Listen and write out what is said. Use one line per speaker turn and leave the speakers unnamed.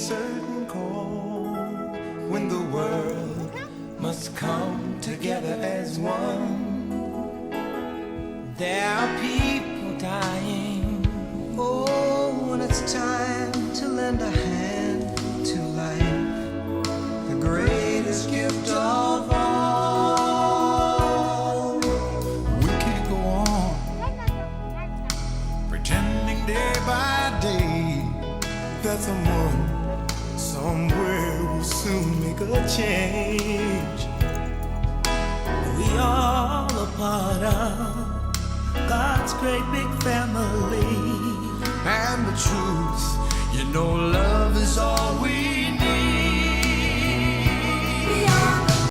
certain call when the world must come together as one. There are people dying. Oh, when it's time to lend a hand to life, the greatest gift of all. We can't go on pretending day by day that someone somewhere will soon make a change. We all a part of God's great big family. And the truth, you know, love is all we